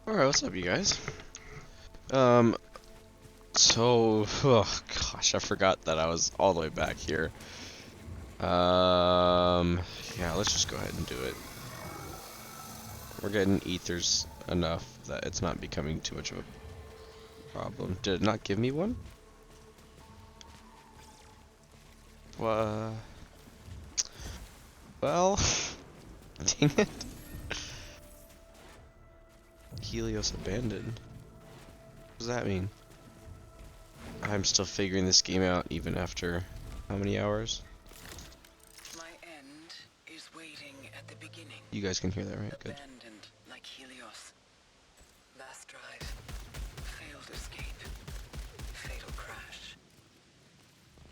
Alright, what's up, you guys? Um, oh gosh, I forgot that I was all the way back here. Yeah, let's just go ahead and do it. We're getting ethers enough that it's not becoming too much of a problem. Did it not give me one? Well, dang it. Helios abandoned. What does that mean? I'm still figuring this game out even after how many hours? My end is waiting at the beginning. You guys can hear that, right? Good. Abandoned like Helios. Last drive. Failed escape. Fatal crash.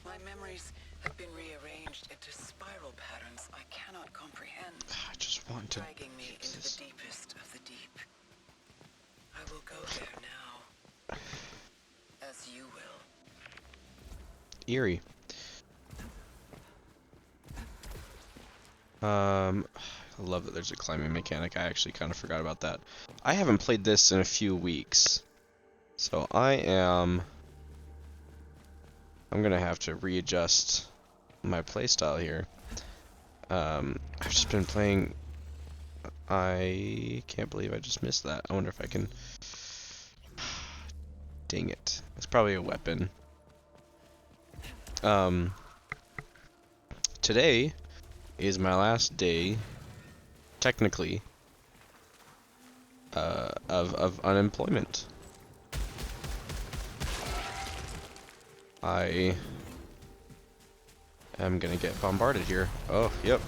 My memories have been rearranged into spiral patterns I cannot comprehend. I just want to dragging me into the deepest of the deep. I will go there now. As you will. Eerie. I love that there's a climbing mechanic. I actually kind of forgot about that. I haven't played this in a few weeks, so I'm gonna have to readjust my playstyle here. I've just been playing. I can't believe I just missed that. I wonder if I can. Dang it! It's probably a weapon. Today is my last day, technically, of unemployment. I am gonna get bombarded here. Oh, yep.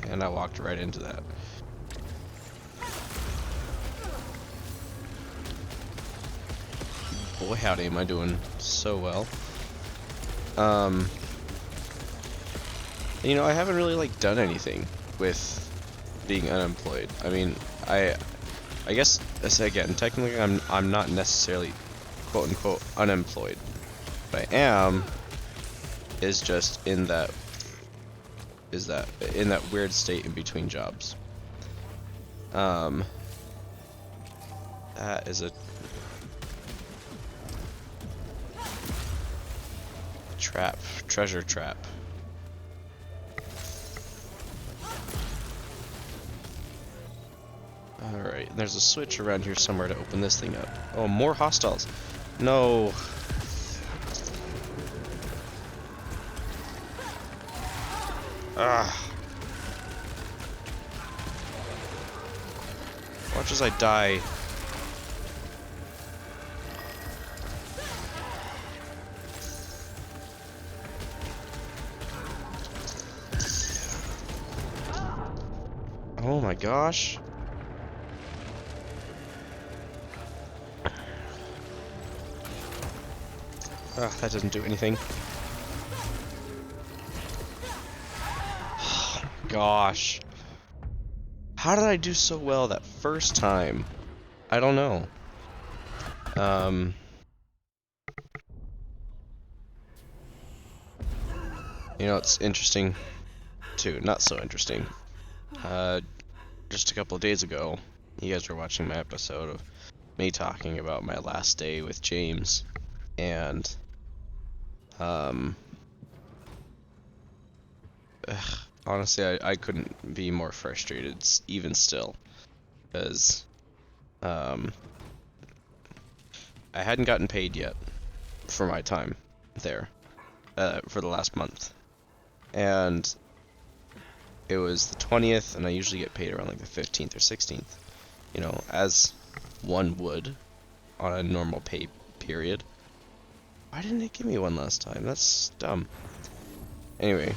And I walked right into that. Boy, howdy, am I doing so well. You know, I haven't really like done anything with being unemployed. I mean, I guess again, technically I'm not necessarily quote unquote unemployed. What I am is just in that weird state in between jobs. That is a trap, treasure trap. Alright, there's a switch around here somewhere to open this thing up. Oh, more hostiles. No. Ah. Watch as I die. Oh my gosh. Ah, that doesn't do anything. Oh my gosh. How did I do so well that first time? I don't know. You know, it's interesting too. Not so interesting. Just a couple of days ago, you guys were watching my episode of me talking about my last day with James, and honestly, I couldn't be more frustrated even still, because I hadn't gotten paid yet for my time there for the last month, and it was the 20th, and I usually get paid around like the 15th or 16th, you know, as one would on a normal pay period. Why didn't it give me one last time? That's dumb. Anyway,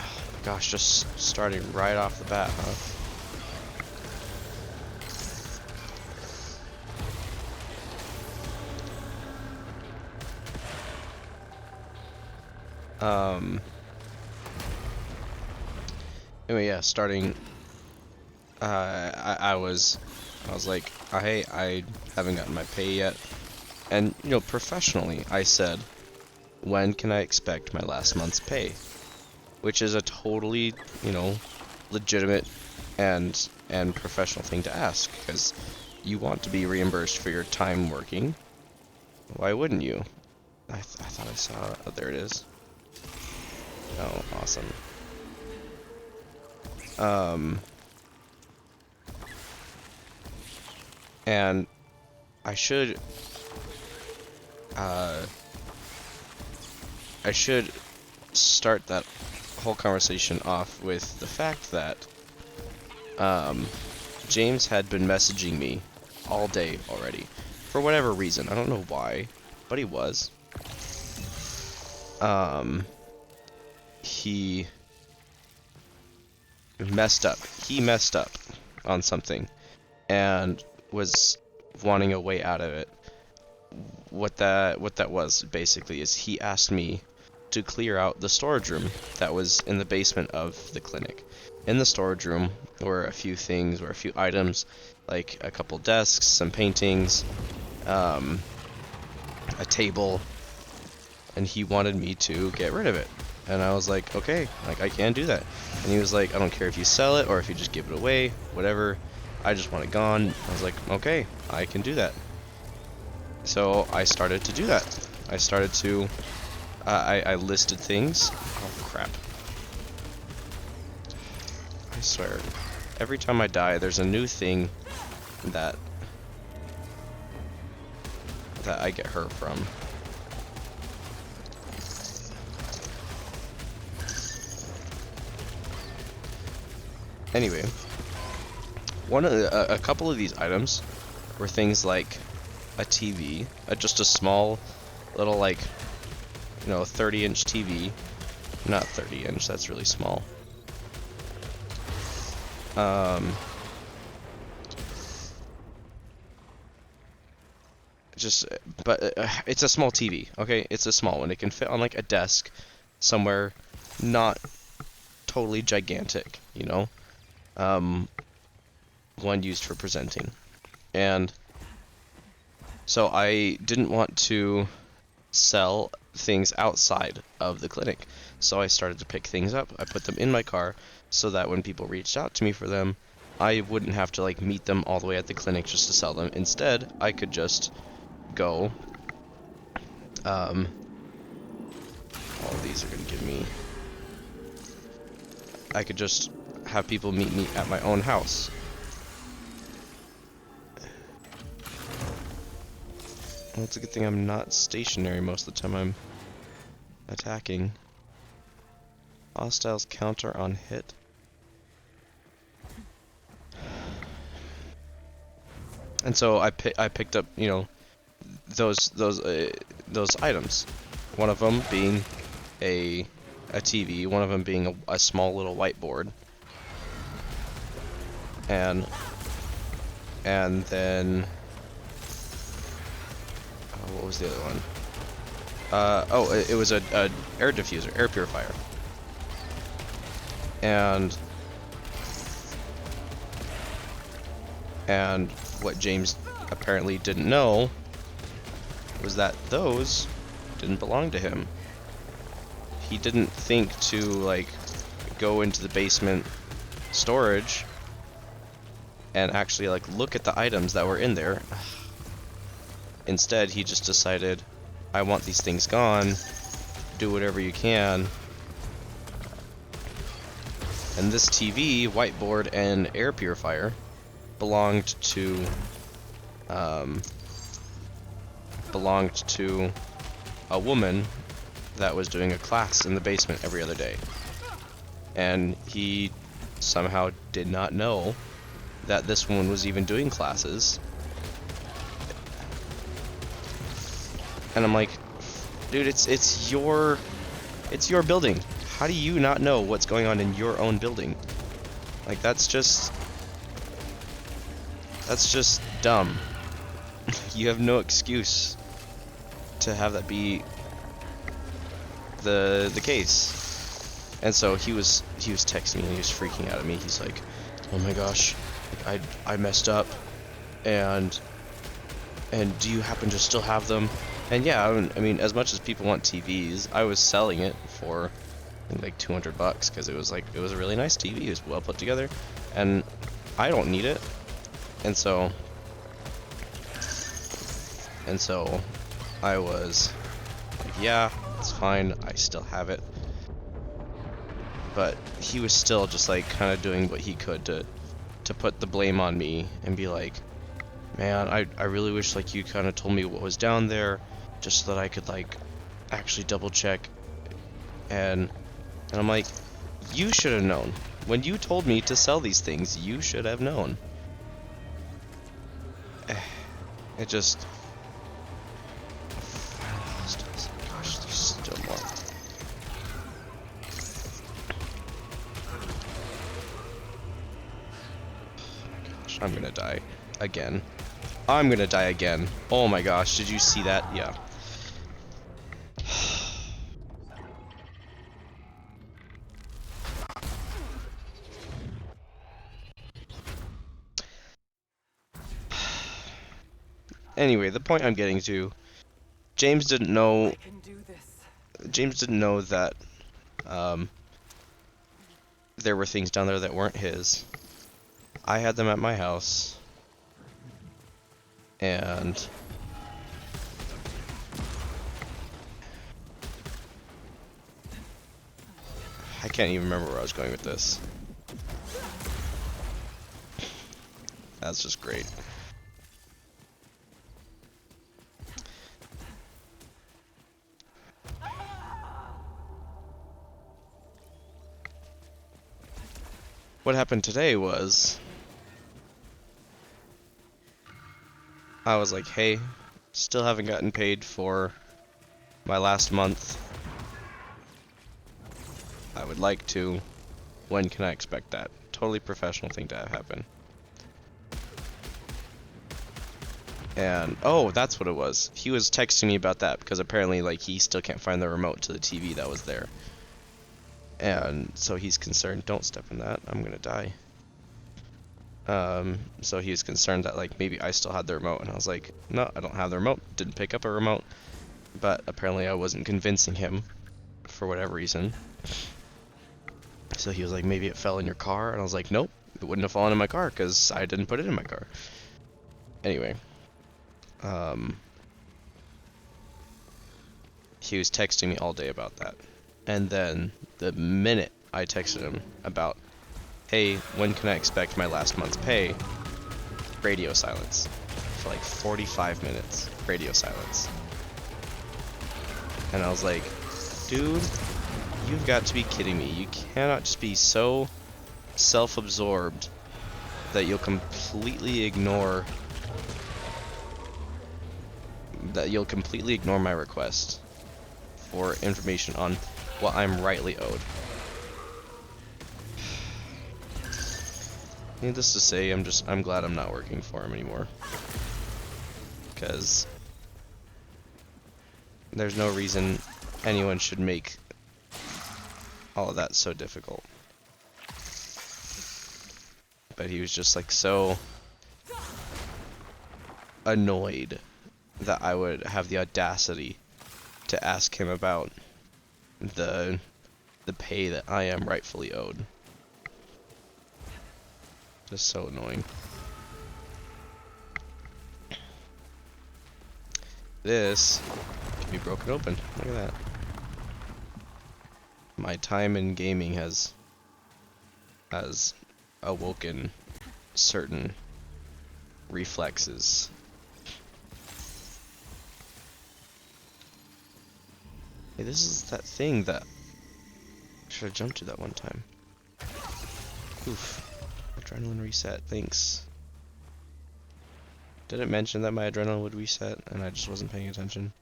oh my gosh, just starting right off the bat, huh? Anyway, yeah, starting. I was like, hey, I haven't gotten my pay yet, and you know, professionally, I said, when can I expect my last month's pay? Which is a totally, you know, legitimate and professional thing to ask, because you want to be reimbursed for your time working. Why wouldn't you? I thought I saw. Oh, there it is. Oh, awesome. And I should start that whole conversation off with the fact that James had been messaging me all day already for whatever reason. I don't know why, but he was. He messed up. He messed up on something and was wanting a way out of it. What that was basically is he asked me to clear out the storage room that was in the basement of the clinic. In the storage room were a few things, or a few items, like a couple desks, some paintings, a table, and he wanted me to get rid of it. And I was like, okay, like I can do that. And he was like, I don't care if you sell it or if you just give it away, whatever. I just want it gone. I was like, okay, I can do that. So I started to do that. I started to, I listed things. Oh crap. I swear, every time I die, there's a new thing that I get hurt from. Anyway, a couple of these items were things like a TV, just a small little, like, 30-inch TV. Not 30-inch, that's really small. But it's a small TV, okay? It's a small one. It can fit on, like, a desk somewhere, not totally gigantic, one used for presenting. And so I didn't want to sell things outside of the clinic. So I started to pick things up. I put them in my car so that when people reached out to me for them, I wouldn't have to like meet them all the way at the clinic just to sell them. Instead, I could just go. All of these are going to give me. I could just have people meet me at my own house. Well, it's a good thing I'm not stationary most of the time I'm attacking. Hostiles counter on hit. And so I picked up, those items. One of them being a TV, one of them being a small little whiteboard. And then what was the other one? It was a air diffuser, air purifier. And what James apparently didn't know was that those didn't belong to him. He didn't think to like go into the basement storage and actually like look at the items that were in there. Instead, he just decided, I want these things gone, do whatever you can. And this TV, whiteboard, and air purifier belonged to a woman that was doing a class in the basement every other day. And he somehow did not know that this woman was even doing classes. And I'm like, dude, it's your building. How do you not know what's going on in your own building? Like, that's just dumb. You have no excuse to have that be the case. And so he was texting me and he was freaking out at me. He's like, oh my gosh, like, I messed up, and do you happen to still have them? And yeah, I mean, as much as people want TVs, I was selling it for I think like $200 because it was a really nice TV. It was well put together. and I don't need it. And so I was like, yeah, it's fine, I still have it. But he was still just like kind of doing what he could to put the blame on me and be like, man, I really wish like you kind of told me what was down there just so that I could like actually double check. And I'm like, you should have known. When you told me to sell these things, you should have known. It just... Gosh, there's still more. Gosh, I'm gonna die again. I'm gonna die again. Oh my gosh, did you see that? Yeah. Anyway, the point I'm getting to, James didn't know that there were things down there that weren't his. I had them at my house, and I can't even remember where I was going with this. That's just great. What happened today was, I was like, hey, still haven't gotten paid for my last month. I would like to. When can I expect that? Totally professional thing to have happen. And, oh, that's what it was. He was texting me about that because apparently, like, he still can't find the remote to the TV that was there. And so he's concerned, don't step in that, I'm gonna die. So he was concerned that, like, maybe I still had the remote, and I was like, no, I don't have the remote, didn't pick up a remote. But apparently I wasn't convincing him, for whatever reason. So he was like, maybe it fell in your car, and I was like, nope, it wouldn't have fallen in my car, because I didn't put it in my car. Anyway. He was texting me all day about that. And then, the minute I texted him about, hey, when can I expect my last month's pay? Radio silence. For like 45 minutes. Radio silence. And I was like, dude, you've got to be kidding me. You cannot just be so self-absorbed that you'll completely ignore my request for information on what I'm rightly owed. Needless to say, I'm glad I'm not working for him anymore. Because there's no reason anyone should make all of that so difficult. But he was just like so annoyed that I would have the audacity to ask him about the pay that I am rightfully owed. Just so annoying. This can be broken open. Look at that. My time in gaming has awoken certain reflexes. Hey, this is that thing that I should have jumped to that one time. Oof. Adrenaline reset, thanks. Did it mention that my adrenaline would reset and I just wasn't paying attention?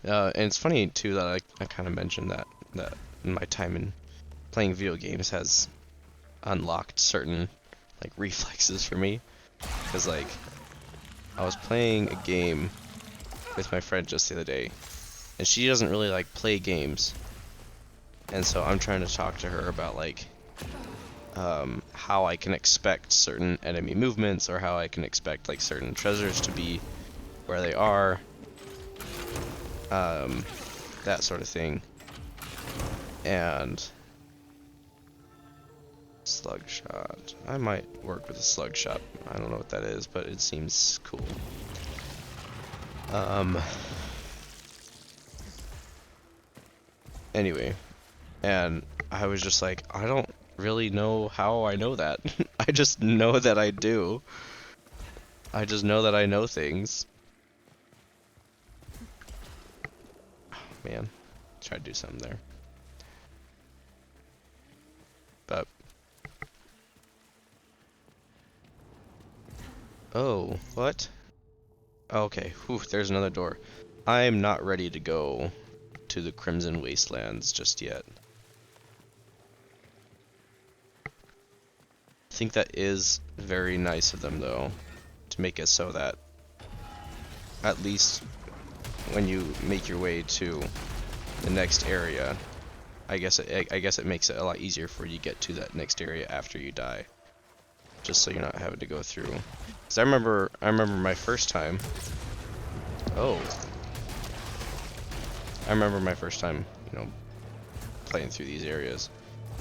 And it's funny too that I kind of mentioned that my time in playing video games has unlocked certain like reflexes for me. Because like I was playing a game with my friend just the other day, and she doesn't really like play games, and so I'm trying to talk to her about like how I can expect certain enemy movements, or how I can expect like certain treasures to be where they are, that sort of thing. And Slug shot. I might work with a slug shot. I don't know what that is, but it seems cool. Anyway, and I was just like, I don't really know how I know that. I just know that I do. I just know that I know things. Oh, man, try to do something there. But oh, what? Okay, whew, there's another door. I'm not ready to go to the Crimson Wastelands just yet. I think that is very nice of them, though, to make it so that at least when you make your way to the next area, I guess it makes it a lot easier for you to get to that next area after you die, just so you're not having to go through. Because I remember my first time. Oh. I remember my first time, you know, playing through these areas.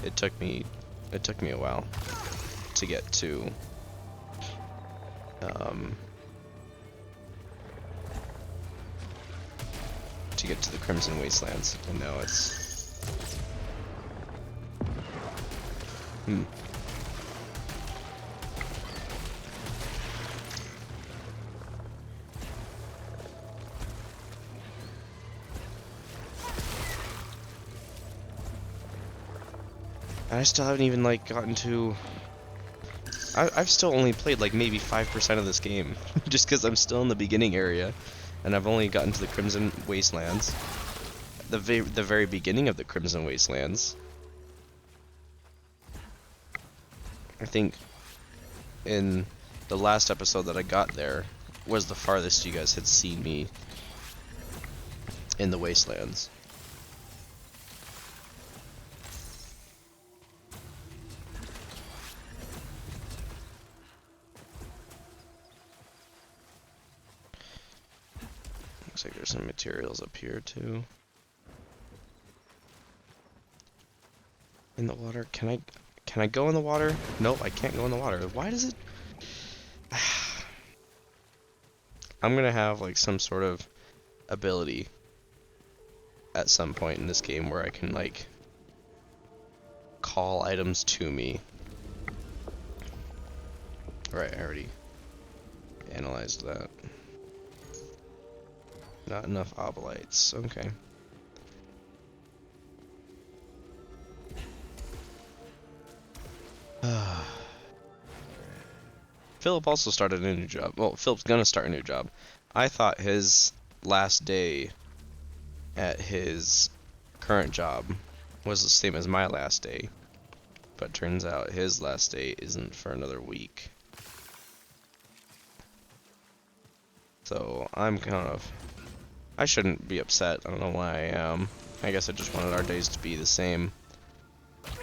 It took me a while to get to the Crimson Wastelands, and now it's I still haven't even like gotten to. I've still only played like maybe 5% of this game, just because I'm still in the beginning area, and I've only gotten to the Crimson Wastelands, the very beginning of the Crimson Wastelands. I think in the last episode that I got there was the farthest you guys had seen me in the Wastelands. Looks like there's some materials up here too. In the water, can I go in the water? Nope, I can't go in the water. Why does it? I'm gonna have like some sort of ability at some point in this game where I can like call items to me. Right, I already analyzed that. Not enough obolites. Okay. Philip also started a new job. Well, Philip's gonna start a new job. I thought his last day at his current job was the same as my last day, but turns out his last day isn't for another week. So I'm kind of... I shouldn't be upset. I don't know why I am. I guess I just wanted our days to be the same.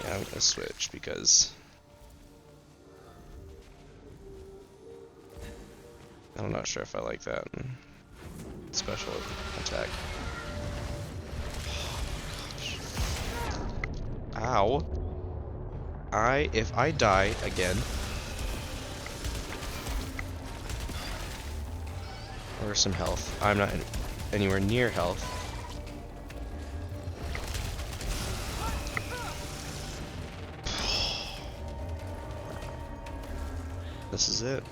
Yeah, I'm gonna switch because... I'm not sure if I like that. Special attack. Ow. If I die again... Or some health. I'm not anywhere near health. This is it.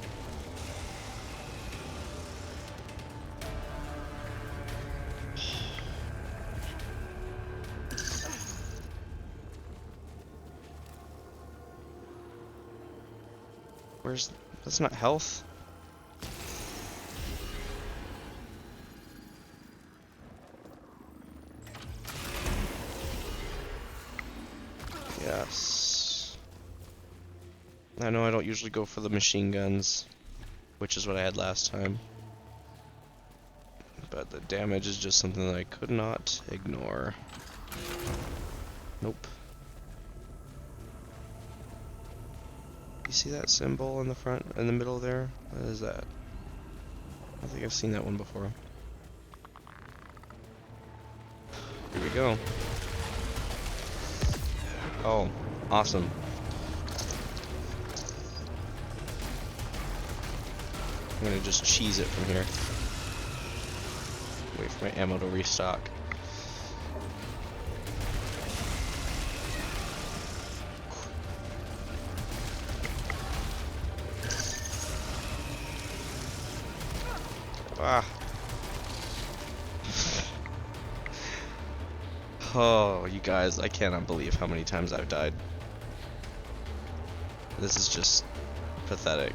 That's not health. Yes. I know I don't usually go for the machine guns, which is what I had last time. But the damage is just something that I could not ignore. Nope. You see that symbol in the front, in the middle there? What is that? I don't think I've seen that one before. Here we go. Oh, awesome. I'm gonna just cheese it from here. Wait for my ammo to restock. Ah. Oh, you guys, I cannot believe how many times I've died. This is just pathetic.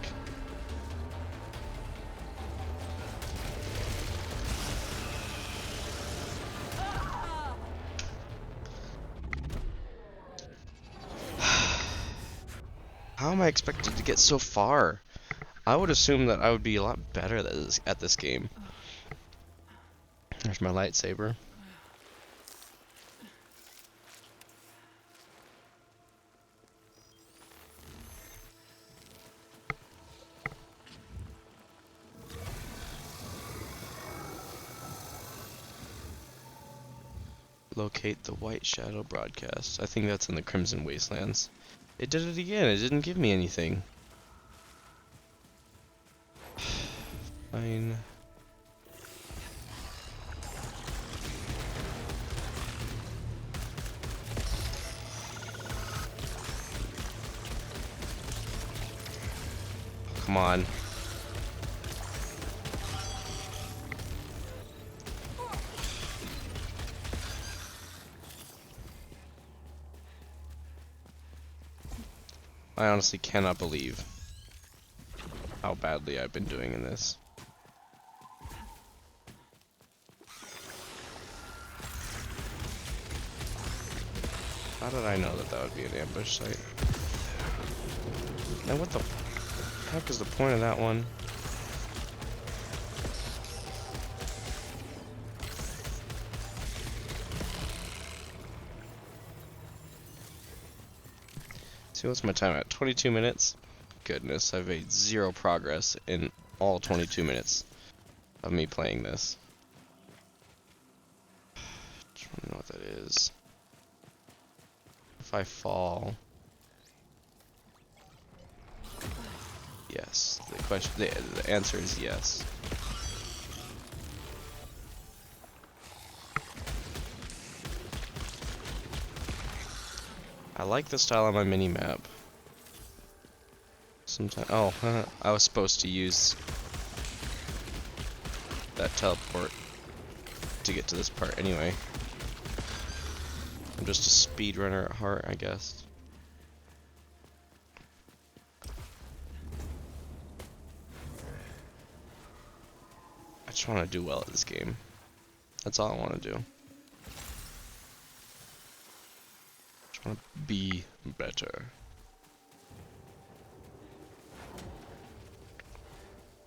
How am I expected to get so far? I would assume that I would be a lot better at this game. There's my lightsaber. Locate the White Shadow broadcast. I think that's in the Crimson Wastelands. It did it again. It didn't give me anything. Fine. Come on. I honestly cannot believe how badly I've been doing in this. How did I know that that would be an ambush site? And what the heck is the point of that one? See, what's my time at? 22 minutes? Goodness, I've made zero progress in all 22 minutes of me playing this. I don't know what that is. If I fall... Yes. The answer is yes. I like the style on my mini-map. Sometimes, oh, I was supposed to use that teleport to get to this part anyway. I'm just a speedrunner at heart, I guess. I just want to do well at this game. That's all I want to do. Just want to be better.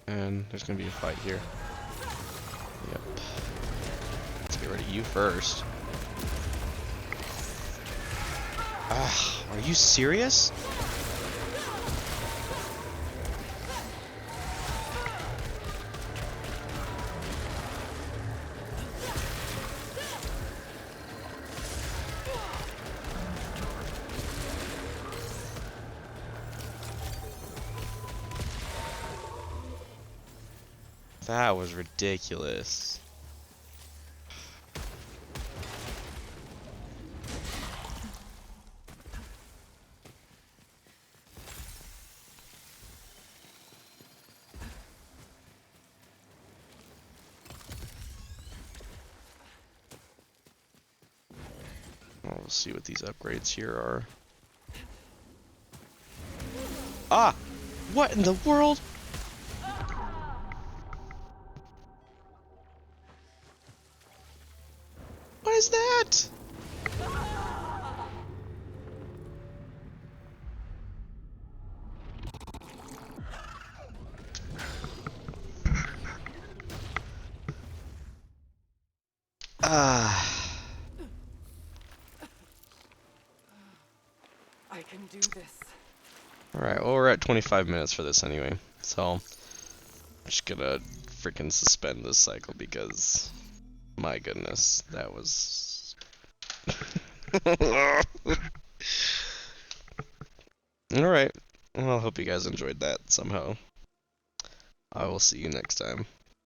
And there's gonna be a fight here. Yep. Let's get rid of you first. Ah, are you serious? That was ridiculous. Well, we'll see what these upgrades here are. Ah! What in the world? What is that? Ah. I can do this. Alright, well, we're at 25 minutes for this anyway. So, I'm just gonna freaking suspend this cycle because, my goodness, that was... Alright, well, I hope you guys enjoyed that somehow. I will see you next time.